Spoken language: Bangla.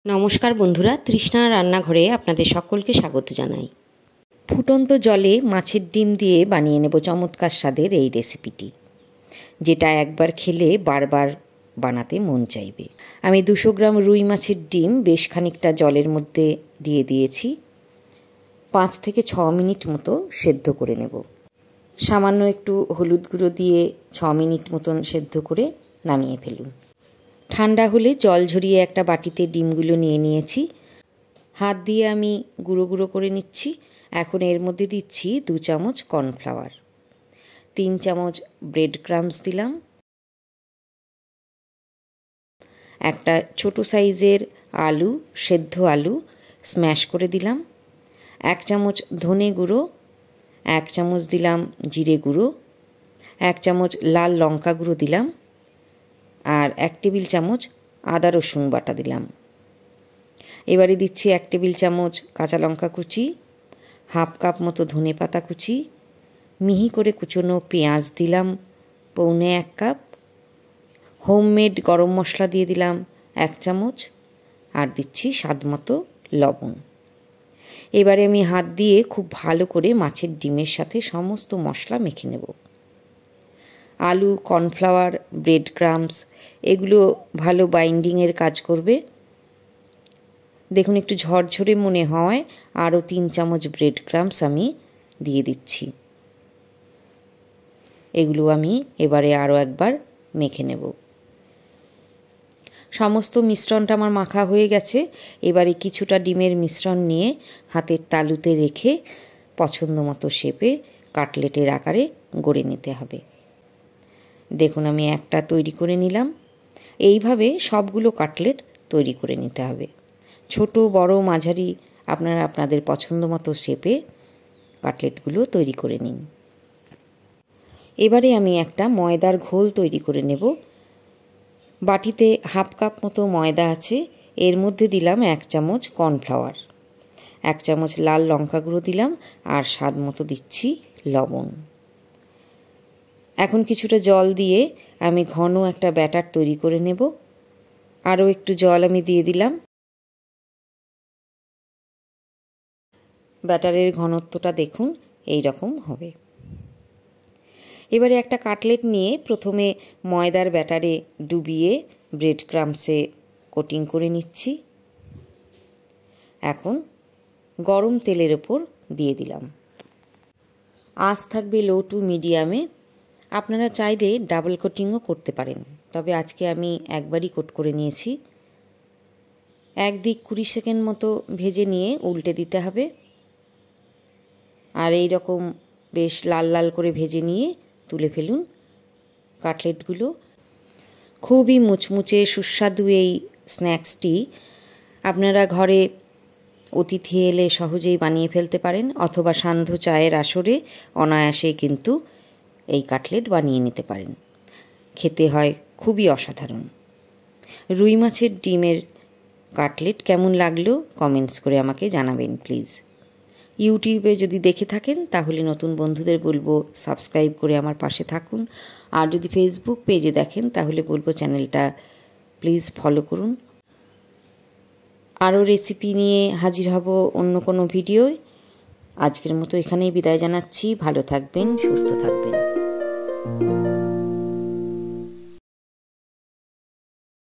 নমস্কার বন্ধুরা, তৃষ্ণা রান্নাঘরে আপনাদের সকলকে স্বাগত জানাই। ফুটন্ত জলে মাছের ডিম দিয়ে বানিয়ে নেব চমৎকার স্বাদের এই রেসিপিটি, যেটা একবার খেলে বারবার বানাতে মন চাইবে। আমি 200 গ্রাম রুই মাছের ডিম বেশ খানিকটা জলের মধ্যে দিয়ে দিয়েছি। 5 থেকে 6 মিনিট মতো সেদ্ধ করে নেব। সামান্য একটু হলুদ গুঁড়ো দিয়ে 6 মিনিট মতন সেদ্ধ করে নামিয়ে ফেলুন। ঠান্ডা হলে জল ঝরিয়ে একটা বাটিতে ডিমগুলো নিয়ে নিয়েছি। হাত দিয়ে আমি গুঁড়ো গুঁড়ো করে নিচ্ছি। এখন এর মধ্যে দিচ্ছি 2 চামচ কর্নফ্লাওয়ার, 3 চামচ ব্রেড ক্রাম্বস দিলাম, একটা ছোট সাইজের আলু, সেদ্ধ আলু স্ম্যাশ করে দিলাম, 1 চামচ ধনে গুঁড়ো, 1 চামচ দিলাম জিরে গুঁড়ো, 1 চামচ লাল লঙ্কা গুঁড়ো দিলাম, আর 1 টেবিল চামচ আদা রসুন বাটা দিলাম। এবারে দিচ্ছি 1 টেবিল চামচ কাঁচা লঙ্কা কুচি, হাফ কাপ মতো ধনে পাতা কুচি, মিহি করে কুচোনো পেঁয়াজ দিলাম পৌনে 1 কাপ, হোমমেড গরম মশলা দিয়ে দিলাম 1 চামচ, আর দিচ্ছি স্বাদ মতো লবণ। এবারে আমি হাত দিয়ে খুব ভালো করে মাছের ডিমের সাথে সমস্ত মশলা মেখে নেব। আলু, কর্নফ্লাওয়ার, ব্রেড ক্রাম্বস এগুলো ভালো বাইন্ডিংয়ের কাজ করবে। দেখুন একটু ঝরঝরে মনে হয়, আরও 3 চামচ ব্রেড ক্রাম্বস আমি দিয়ে দিচ্ছি। এগুলো আমি এবারে আরও একবার মেখে নেব। সমস্ত মিশ্রণটা আমার মাখা হয়ে গেছে। এবারে কিছুটা ডিমের মিশ্রণ নিয়ে হাতের তালুতে রেখে পছন্দ মতো শেপে কাটলেটের আকারে গড়ে নিতে হবে। দেখুন আমি একটা তৈরি করে নিলাম। এইভাবে সবগুলো কাটলেট তৈরি করে নিতে হবে। ছোট বড় মাঝারি আপনারা আপনাদের পছন্দ মতো শেপে কাটলেটগুলো তৈরি করে নিন। এবারে আমি একটা ময়দার ঘোল তৈরি করে নেব। বাটিতে হাফ কাপ মতো ময়দা আছে। এর মধ্যে দিলাম 1 চামচ কর্নফ্লাওয়ার, 1 চামচ লাল লঙ্কা গুঁড়ো দিলাম, আর স্বাদ মতো দিচ্ছি লবণ। এখন কিছুটা জল দিয়ে আমি ঘন একটা ব্যাটার তৈরি করে নেব। আরও একটু জল আমি দিয়ে দিলাম। ব্যাটারের ঘনত্বটা দেখুন এই রকম হবে। এবারে একটা কাটলেট নিয়ে প্রথমে ময়দার ব্যাটারে ডুবিয়ে ব্রেড ক্রাম্বসে কোটিং করে নিচ্ছি। এখন গরম তেলের ওপর দিয়ে দিলাম। আঁচ থাকবে লো টু মিডিয়ামে। আপনারা চাইলে ডাবল কোটিংও করতে পারেন, তবে আজকে আমি একবারই কোট করে নিয়েছি। একদিক 20 সেকেন্ড মতো ভেজে নিয়ে উল্টে দিতে হবে। আর এই রকম বেশ লাল লাল করে ভেজে নিয়ে তুলে ফেলুন কাটলেটগুলো। খুবই মুচমুচে সুস্বাদু এই স্ন্যাক্সটি আপনারা ঘরে অতিথি এলে সহজেই বানিয়ে ফেলতে পারেন, অথবা সান্ধ্য চায়ের আসরে অনায়াসে কিন্তু এই কাটলেট বানিয়ে নিতে পারেন। খেতে হয় খুবই অসাধারণ। রুই মাছের ডিমের কাটলেট কেমন লাগলো কমেন্টস করে আমাকে জানাবেন প্লিজ। ইউটিউবে যদি দেখে থাকেন তাহলে নতুন বন্ধুদের বলবো সাবস্ক্রাইব করে আমার পাশে থাকুন, আর যদি ফেসবুক পেজে দেখেন তাহলে বলবো চ্যানেলটা প্লিজ ফলো করুন। আরও রেসিপি নিয়ে হাজির হব অন্য কোনো ভিডিওয়। আজকের মতো এখানেই বিদায় জানাচ্ছি। ভালো থাকবেন, সুস্থ থাকবেন।